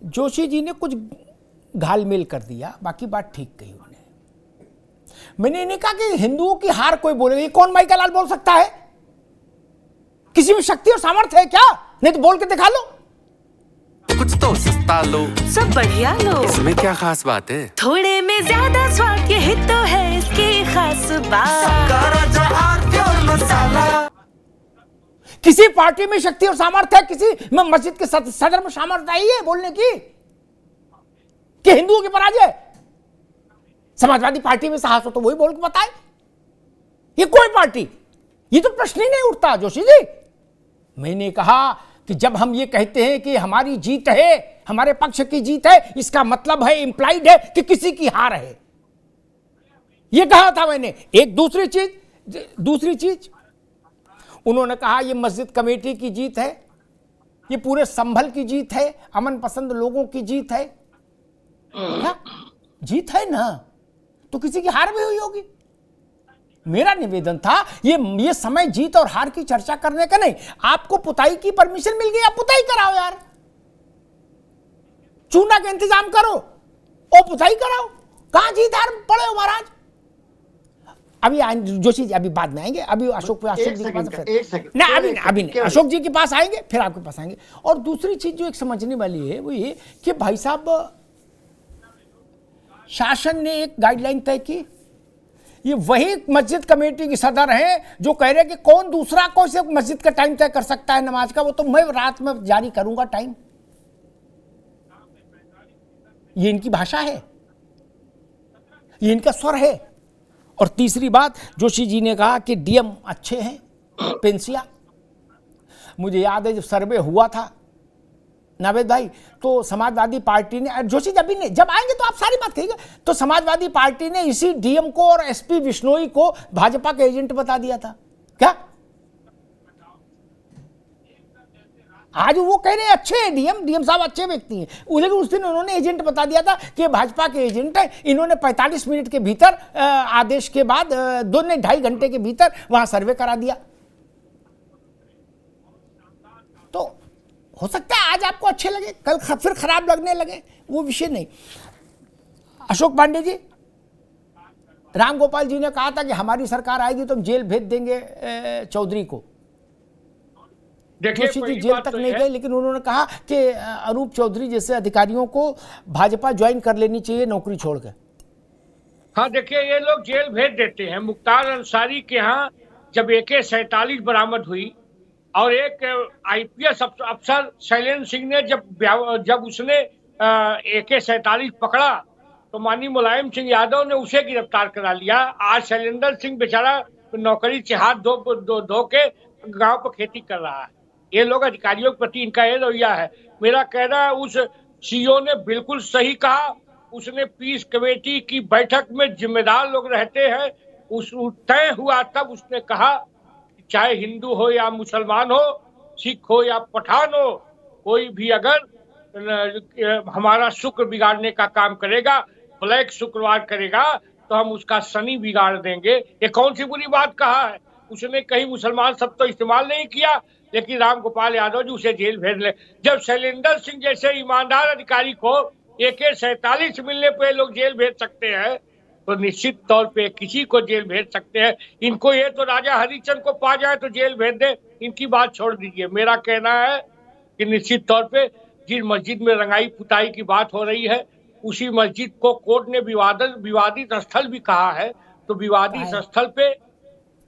जोशी जी ने कुछ घालमेल कर दिया, बाकी बात ठीक कही उन्होंने। मैंने नहीं कहा कि हिंदुओं की हार कोई बोले, ये कौन माई का लाल बोल सकता है? किसी में शक्ति और सामर्थ्य है क्या? नहीं तो बोल के दिखा लो। कुछ तो सस्ता लो, सब बढ़िया लो, इसमें क्या खास बात है? थोड़े में ज्यादा स्वाद, यही तो है इसकी खास बात। मसाला। किसी पार्टी में शक्ति और सामर्थ्य है, किसी में मस्जिद के सदर में सामर्थ्य आई है बोलने की कि हिंदुओं की पराजय? समाजवादी पार्टी में साहस हो तो वही बोल के बताए। ये कोई पार्टी, ये तो प्रश्न ही नहीं उठता जोशी जी। मैंने कहा कि जब हम ये कहते हैं कि हमारी जीत है, हमारे पक्ष की जीत है, इसका मतलब है, इंप्लाइड है कि किसी की हार है। ये कहा था मैंने। एक दूसरी चीज उन्होंने कहा ये मस्जिद कमेटी की जीत है, ये पूरे संभल की जीत है, अमन पसंद लोगों की जीत है। क्या जीत है ना, तो किसी की हार भी हुई होगी। मेरा निवेदन था ये समय जीत और हार की चर्चा करने का नहीं। आपको पुताई की परमिशन मिल गई, आप पुताई कराओ यार, चूना का इंतजाम करो और पुताई कराओ। कहां जीत हार पड़े हो महाराज? अभी जोशी जी अभी बाद में आएंगे, अभी अशोक जी के पास अभी नहीं, अशोक जी के पास आएंगे, फिर आपके पास आएंगे। और दूसरी चीज जो एक समझने वाली है वो ये कि भाई साहब, शासन ने एक गाइडलाइन तय की, ये वही मस्जिद कमेटी की सदर हैं जो कह रहे कि कौन दूसरा कौन से मस्जिद का टाइम तय कर सकता है नमाज का, वो तो मैं रात में जारी करूंगा टाइम। ये इनकी भाषा है, ये इनका स्वर है। और तीसरी बात, जोशी जी ने कहा कि डीएम अच्छे हैं, पेंसिया। मुझे याद है जब सर्वे हुआ था नावेद भाई, तो समाजवादी पार्टी ने, जोशी जब आएंगे तो आप सारी बात कहिएगा, तो समाजवादी पार्टी ने इसी डीएम को और एसपी बिश्नोई को भाजपा के एजेंट बता दिया था। क्या आज वो कह रहे हैं अच्छे हैं डीएम साहब, अच्छे व्यक्ति हैं, लेकिन उस दिन उन्होंने एजेंट बता दिया था कि भाजपा के एजेंट है। इन्होंने 45 मिनट के भीतर आदेश के बाद 2-2.5 घंटे के भीतर वहां सर्वे करा दिया। तो हो सकता है आज आपको अच्छे लगे, कल फिर खराब लगने लगे, वो विषय नहीं। अशोक पांडे जी, राम गोपाल जी ने कहा था कि हमारी सरकार आएगी तो हम जेल भेज देंगे चौधरी को। जोशी जी जेल तक नहीं गए, लेकिन उन्होंने कहा कि अनूप चौधरी जैसे अधिकारियों को भाजपा ज्वाइन कर लेनी चाहिए नौकरी छोड़कर। हाँ देखिए, ये लोग जेल भेज देते हैं। मुख्तार अंसारी के यहाँ जब AK-47 बरामद हुई और एक IPS अफसर शैलेंद्र सिंह ने जब उसने AK-47 पकड़ा तो माननीय मुलायम सिंह यादव ने उसे गिरफ्तार करा लिया। आज शैलेंद्र सिंह बेचारा नौकरी से हाथ धो के गांव पर खेती कर रहा है। ये लोग अधिकारियों के प्रति इनका ये रवैया है। मेरा कहना है उस सीईओ ने बिल्कुल सही कहा। उसने पीस कमेटी की बैठक में जिम्मेदार लोग रहते हैं, उस तय हुआ तब उसने कहा चाहे हिंदू हो या मुसलमान हो, सिख हो या पठान हो, कोई भी अगर हमारा शुक्र बिगाड़ने का काम करेगा, ब्लैक शुक्रवार करेगा, तो हम उसका शनि बिगाड़ देंगे। ये कौन सी बुरी बात कहा है? उसने कहीं मुसलमान शब्द तो इस्तेमाल नहीं किया, लेकिन राम गोपाल यादव जी उसे जेल भेज ले। जब शैलेंद्र सिंह जैसे ईमानदार अधिकारी को AK-47 मिलने पे लोग जेल भेज सकते हैं, तो निश्चित तौर पे किसी को जेल भेज सकते हैं। इनको ये तो राजा हरिश्चंद्र को पा जाए तो जेल भेज दे, इनकी बात छोड़ दीजिए। मेरा कहना है कि निश्चित तौर पे जिस मस्जिद में रंगाई पुताई की बात हो रही है, उसी मस्जिद को कोर्ट ने विवादित स्थल भी कहा है। तो विवादित स्थल पे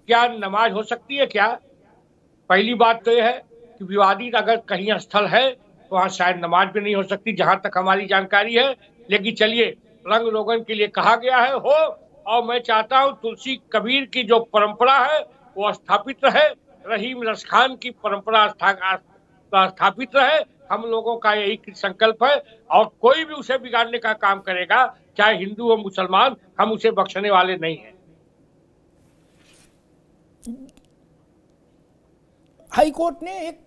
क्या नमाज हो सकती है क्या? पहली बात तो यह है कि विवादित अगर कहीं स्थल है तो वहां शायद नमाज भी नहीं हो सकती, जहां तक हमारी जानकारी है। लेकिन चलिए, रंग रोगन के लिए कहा गया है हो, और मैं चाहता हूं तुलसी कबीर की जो परंपरा है वो स्थापित रहे, रहीम रसखान की परंपरा स्थापित रहे। हम लोगों का यही संकल्प है, और कोई भी उसे बिगाड़ने का काम करेगा, चाहे हिंदू हो मुसलमान, हम उसे बख्शने वाले नहीं हैं। हाई कोर्ट ने एक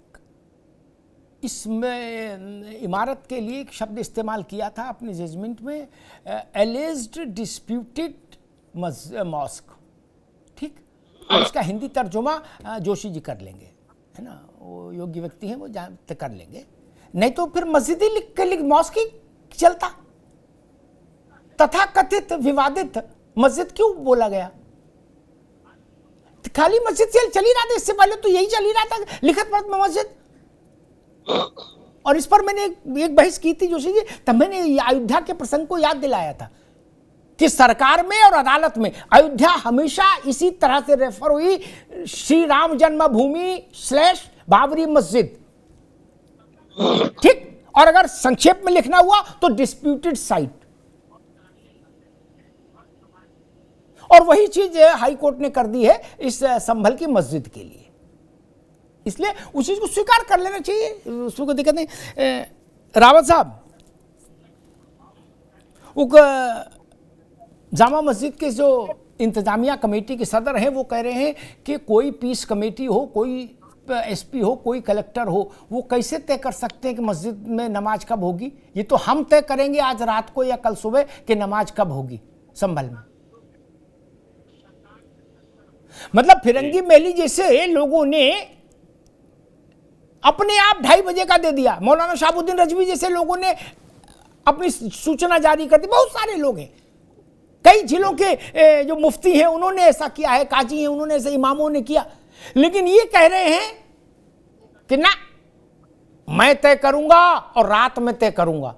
इसमें इमारत के लिए एक शब्द इस्तेमाल किया था अपने जजमेंट में, एलिज्ड डिस्प्यूटेड मॉस्क। ठीक, अब इसका हिंदी तर्जुमा जोशी जी कर लेंगे, है ना, वो योग्य व्यक्ति हैं, वो कर लेंगे। नहीं तो फिर मस्जिद ही लिख मॉस्क ही चलता। तथा कथित विवादित मस्जिद क्यों बोला गया? खाली मस्जिद चल ही रहा था, इससे पहले तो यही चल ही रहा था, लिखत पढ़त में मस्जिद। और इस पर मैंने एक बहस की थी जोशी जी, तब मैंने अयोध्या के प्रसंग को याद दिलाया था कि सरकार में और अदालत में अयोध्या हमेशा इसी तरह से रेफर हुई, श्री राम जन्मभूमि / बाबरी मस्जिद, ठीक। और अगर संक्षेप में लिखना हुआ तो डिस्प्यूटेड साइट, और वही चीज हाई कोर्ट ने कर दी है इस संभल की मस्जिद के लिए। इसलिए उस चीज को स्वीकार कर लेना चाहिए, उसमें कोई दिक्कत नहीं। रावत साहब, जामा मस्जिद के जो इंतजामिया कमेटी के सदर हैं वो कह रहे हैं कि कोई पीस कमेटी हो, कोई एसपी हो, कोई कलेक्टर हो, वो कैसे तय कर सकते हैं कि मस्जिद में नमाज कब होगी? ये तो हम तय करेंगे आज रात को या कल सुबह कि नमाज कब होगी संभल में। मतलब फिरंगी मेली जैसे लोगों ने अपने आप 2:30 बजे का दे दिया, मौलाना शहाबुद्दीन रजवी जैसे लोगों ने अपनी सूचना जारी कर दी, बहुत सारे लोग हैं, कई जिलों के जो मुफ्ती हैं उन्होंने ऐसा किया है, काजी हैं उन्होंने ऐसा, इमामों ने किया। लेकिन ये कह रहे हैं कि ना, मैं तय करूंगा और रात में तय करूंगा।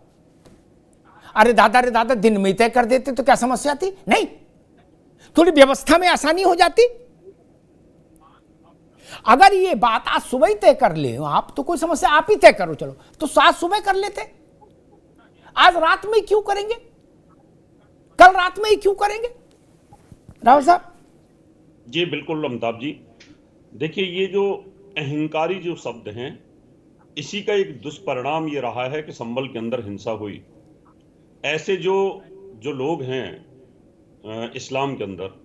अरे दादा दिन में तय कर देते तो क्या समस्या थी? नहीं, थोड़ी व्यवस्था में आसानी हो जाती। अगर ये बात आज सुबह ही तय कर ले आप तो कोई समस्या, आप ही तय करो, चलो तो आज सुबह कर लेते, आज रात में क्यों करेंगे? कल रात में ही क्यों करेंगे? रावत साहब जी बिल्कुल अमिताभ जी, देखिए ये जो अहंकारी जो शब्द हैं, इसी का एक दुष्परिणाम ये रहा है कि संभल के अंदर हिंसा हुई। ऐसे जो लोग हैं इस्लाम के अंदर,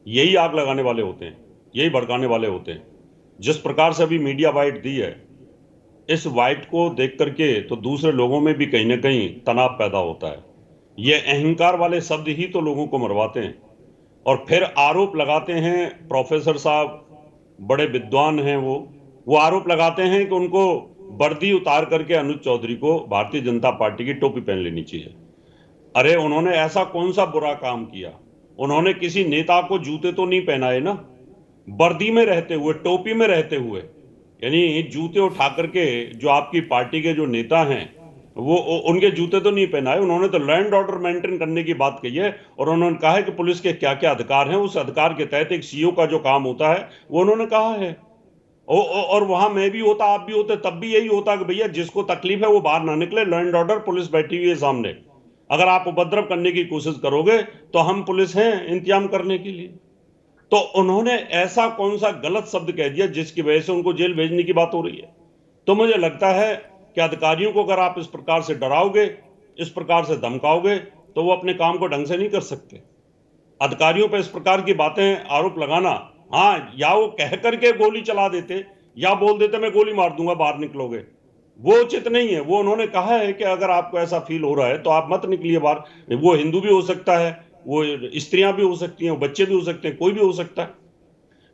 यही आग लगाने वाले होते हैं, यही भड़काने वाले होते हैं। जिस प्रकार से अभी मीडिया वाइट दी है, इस वाइट को देख करके तो दूसरे लोगों में भी कहीं ना कहीं तनाव पैदा होता है। ये अहंकार वाले शब्द ही तो लोगों को मरवाते हैं और फिर आरोप लगाते हैं। प्रोफेसर साहब बड़े विद्वान हैं, वो आरोप लगाते हैं कि उनको वर्दी उतार करके अनुज चौधरी को भारतीय जनता पार्टी की टोपी पहन लेनी चाहिए। अरे उन्होंने ऐसा कौन सा बुरा काम किया? उन्होंने किसी नेता को जूते तो नहीं पहनाए ना, वर्दी में रहते हुए, टोपी में रहते हुए, यानी जूते उठा करके जो आपकी पार्टी के जो नेता हैं वो उनके जूते तो नहीं पहनाए। उन्होंने तो लैंड ऑर्डर मेंटेन करने की बात कही है और उन्होंने कहा है कि पुलिस के क्या क्या अधिकार हैं, उस अधिकार के तहत एक सीओ का जो काम होता है वो उन्होंने कहा है। और वहां मैं भी होता, आप भी होते, तब भी यही होता कि भैया जिसको तकलीफ है वो बाहर ना निकले, लैंड ऑर्डर, पुलिस बैठी हुई है सामने, अगर आप उपद्रव करने की कोशिश करोगे तो हम पुलिस हैं इंतजाम करने के लिए। तो उन्होंने ऐसा कौन सा गलत शब्द कह दिया जिसकी वजह से उनको जेल भेजने की बात हो रही है? तो मुझे लगता है कि अधिकारियों को अगर आप इस प्रकार से डराओगे, इस प्रकार से धमकाओगे, तो वो अपने काम को ढंग से नहीं कर सकते। अधिकारियों पर इस प्रकार की बातें आरोप लगाना, हाँ, या वो कह करके गोली चला देते या बोल देते मैं गोली मार दूंगा बाहर निकलोगे, वो उचित नहीं है। वो उन्होंने कहा है कि अगर आपको ऐसा फील हो रहा है तो आप मत निकलिए बाहर। वो हिंदू भी हो सकता है, वो स्त्रियां भी हो सकती हैं, बच्चे भी हो सकते हैं, कोई भी हो सकता है।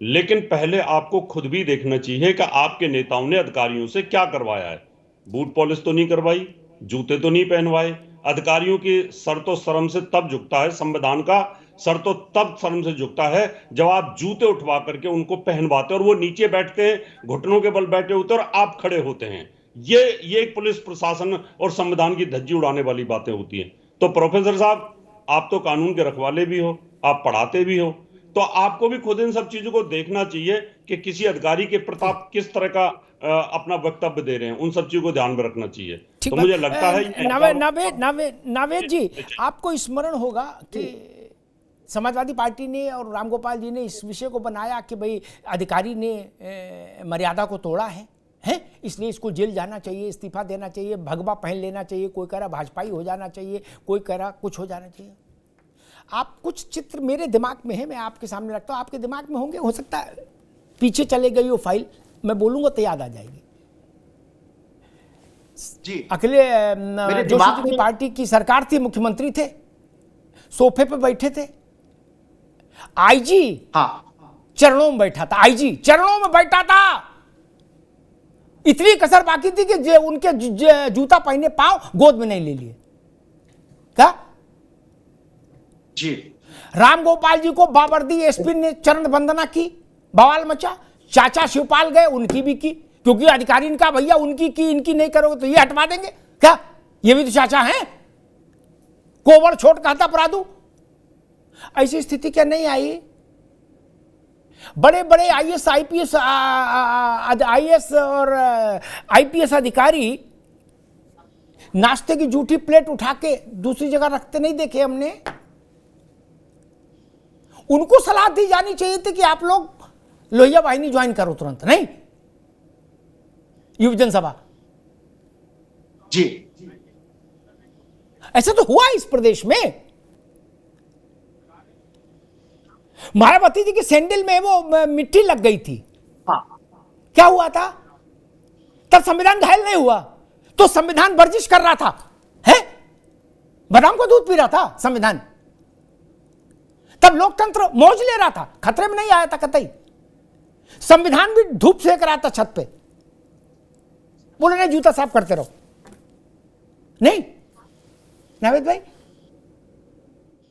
लेकिन पहले आपको खुद भी देखना चाहिए कि आपके नेताओं ने अधिकारियों से क्या करवाया है। बूट पॉलिश तो नहीं करवाई, जूते तो नहीं पहनवाए। अधिकारियों की सर तो शर्म से तब झुकता है, संविधान का सर तो तब शर्म से झुकता है जब आप जूते उठवा करके उनको पहनवाते और वो नीचे बैठते हैं, घुटनों के बल बैठे होते और आप खड़े होते हैं। ये एक पुलिस प्रशासन और संविधान की धज्जी उड़ाने वाली बातें होती हैं। तो प्रोफेसर साहब, आप तो कानून के रखवाले भी हो, आप पढ़ाते भी हो, तो आपको भी खुद इन सब चीजों को देखना चाहिए कि किसी अधिकारी के प्रताप किस तरह का अपना वक्तव्य दे रहे हैं, उन सब चीजों को ध्यान में रखना चाहिए। तो मुझे लगता है नावेद जी, आपको स्मरण होगा कि समाजवादी पार्टी ने और रामगोपाल जी ने इस विषय को बनाया कि भाई अधिकारी ने मर्यादा को तोड़ा है, इसलिए इसको जेल जाना चाहिए, इस्तीफा देना चाहिए, भगवा पहन लेना चाहिए, कोई कह रहा भाजपाई हो जाना चाहिए, कोई कह रहा कुछ हो जाना चाहिए। आप कुछ चित्र मेरे दिमाग में है, मैं आपके सामने रखता हूँ, आपके दिमाग में होंगे, हो सकता है पीछे चले गई वो फाइल, मैं बोलूंगा तो याद आ जाएगी जी। अकेले जोशी की पार्टी की सरकार थी, मुख्यमंत्री थे, सोफे पे बैठे थे, आईजी चरणों में बैठा था, आईजी चरणों में बैठा था इतनी कसर बाकी थी कि उनके जूता पहने पांव गोद में नहीं ले लिए। क्या जी राम गोपाल जी को बाबर्दी एसपी ने चरण वंदना की, बवाल मचा। चाचा शिवपाल गए, उनकी भी की, क्योंकि अधिकारी ने कहा भैया उनकी की, इनकी नहीं करोगे तो ये हटवा देंगे। क्या ये भी तो चाचा हैं? कोवर छोट कहता अपराधु। ऐसी स्थिति क्या नहीं आई? बड़े बड़े आईएएस और आईपीएस अधिकारी नाश्ते की जूठी प्लेट उठा के दूसरी जगह रखते नहीं देखे हमने। उनको सलाह दी जानी चाहिए थी कि आप लोग लोहिया वाहिनी ज्वाइन करो तुरंत, नहीं युवा जनसभा। जी ऐसा तो हुआ इस प्रदेश में। मायावती जी की सैंडल में वो मिट्टी लग गई थी। हाँ क्या हुआ था? तब संविधान घायल नहीं हुआ, तो संविधान वर्जिश कर रहा था, है? बादाम को दूध पी रहा था संविधान। तब लोकतंत्र मौज ले रहा था, खतरे में नहीं आया था कतई। संविधान भी धूप सेक रहा था छत पे। बोले नहीं, जूता साफ करते रहो। नहीं नावेद भाई?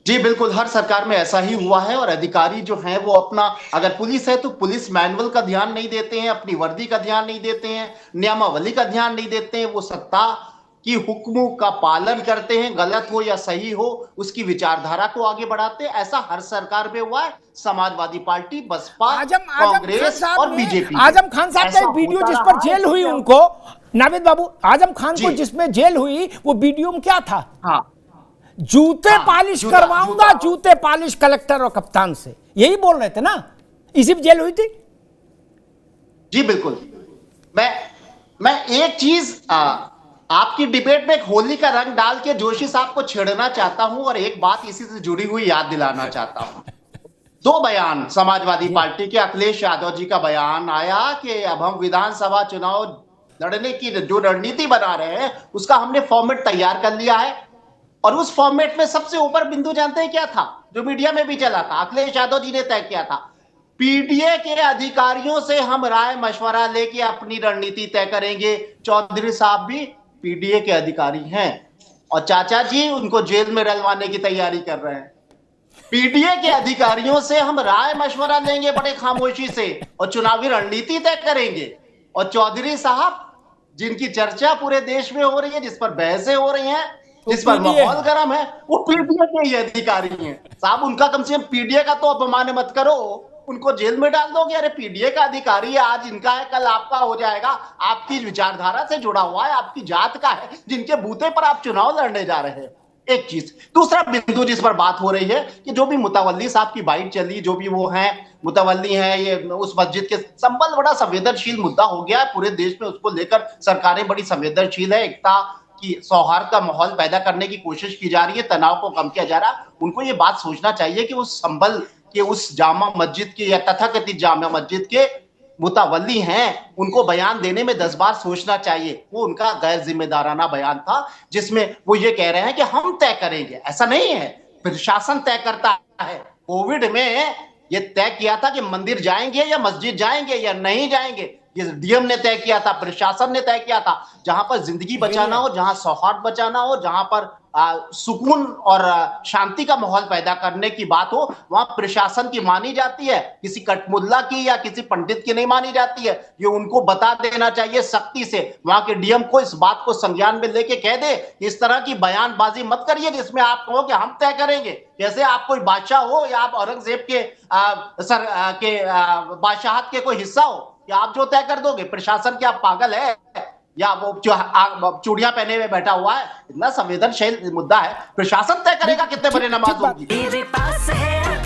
जी बिल्कुल, हर सरकार में ऐसा ही हुआ है। और अधिकारी जो हैं वो अपना, अगर पुलिस है तो पुलिस मैनुअल का ध्यान नहीं देते हैं, अपनी वर्दी का ध्यान नहीं देते हैं, नियमावली का ध्यान नहीं देते हैं। वो सत्ता की हुक्मों का पालन करते हैं, गलत हो या सही हो उसकी विचारधारा को आगे बढ़ाते हैं। ऐसा हर सरकार में हुआ है, समाजवादी पार्टी, बसपा, कांग्रेस और बीजेपी। आजम खान साहब का एक वीडियो जिस पर जेल हुई उनको, नावेद बाबू, आजम खान को जिसमें जेल हुई वो वीडियो में क्या था? हाँ, जूते पालिश करवाऊंगा, जूते पालिश कलेक्टर और कप्तान से, यही बोल रहे थे ना? इसी में जेल हुई थी। जी बिल्कुल। मैं एक चीज आपकी डिबेट में एक होली का रंग डाल के जोशी साहब को छेड़ना चाहता हूं और एक बात इसी से जुड़ी हुई याद दिलाना चाहता हूं। दो बयान समाजवादी पार्टी के अखिलेश यादव जी का बयान आया कि अब हम विधानसभा चुनाव लड़ने की जो रणनीति बना रहे हैं उसका हमने फॉर्मेट तैयार कर लिया है। और उस फॉर्मेट में सबसे ऊपर बिंदु जानते हैं क्या था? जो मीडिया में भी चला था, अखिलेश यादव जी ने तय किया था, पीडीए के अधिकारियों से हम राय मशवरा लेके अपनी रणनीति तय करेंगे। चौधरी साहब भी पीडीए के अधिकारी हैं और चाचा जी उनको जेल में डलवाने की तैयारी कर रहे हैं। पीडीए के अधिकारियों से हम राय मशवरा लेंगे बड़े खामोशी से और चुनावी रणनीति तय करेंगे। और चौधरी साहब जिनकी चर्चा पूरे देश में हो रही है, जिस पर बहसें हो रही हैं, जिस पर माहौल गर्म है, वो पीडीए के ही अधिकारी हैं। साहब उनका कम से कम पीडीए का तो अपमान मत करो, उनको जेल में डाल दोगे? अरे पीडीए का अधिकारी है, आज इनका है कल आपका हो जाएगा। आपकी विचारधारा से जुड़ा हुआ है, आपकी जात का है, जिनके बूते पर आप चुनाव लड़ने जा रहे हैं। एक चीज। दूसरा बिंदु जिस पर बात हो रही है कि जो भी मुतवल्ली साहब की बाइट चली, जो भी वो हैं मुतवल्ली हैं, ये उस मस्जिद के संबंध बड़ा संवेदनशील मुद्दा हो गया है पूरे देश में। उसको लेकर सरकारें बड़ी संवेदनशील है, एकता की सौहार्द का माहौल पैदा करने की कोशिश की जा रही है, तनाव को कम किया जा रहा है। उनको ये बात सोचना चाहिए कि उस संबल के उस जामा मस्जिद के या तथाकथित जामा मस्जिद के मुतवल्ली हैं, उनको बयान देने में 10 बार सोचना चाहिए। वो उनका गैर जिम्मेदाराना बयान था जिसमें वो ये कह रहे हैं कि हम तय करेंगे। ऐसा नहीं है, प्रशासन तय करता है। कोविड में ये तय किया था कि मंदिर जाएंगे या मस्जिद जाएंगे या नहीं जाएंगे, ये डीएम ने तय किया था, प्रशासन ने तय किया था। जहां पर जिंदगी बचाना हो, जहां सौहार्द बचाना हो, जहां पर सुकून और शांति का माहौल पैदा करने की बात हो, वहां प्रशासन की मानी जाती है, किसी कटमुल्ला की या किसी पंडित की नहीं मानी जाती है। ये उनको बता देना चाहिए सख्ती से। वहां के डीएम को इस बात को संज्ञान में लेके कह दे, इस तरह की बयानबाजी मत करिए जिसमें आप कहो कि हम तय करेंगे। जैसे आप कोई बादशाह हो या आप औरंगजेब के बादशाहत के कोई हिस्सा हो, या आप जो तय कर दोगे। प्रशासन क्या पागल है या वो चूड़ियां पहने हुए बैठा हुआ है? इतना संवेदनशील मुद्दा है, प्रशासन तय करेगा कितने बड़े नमाज होगी। मेरे पास है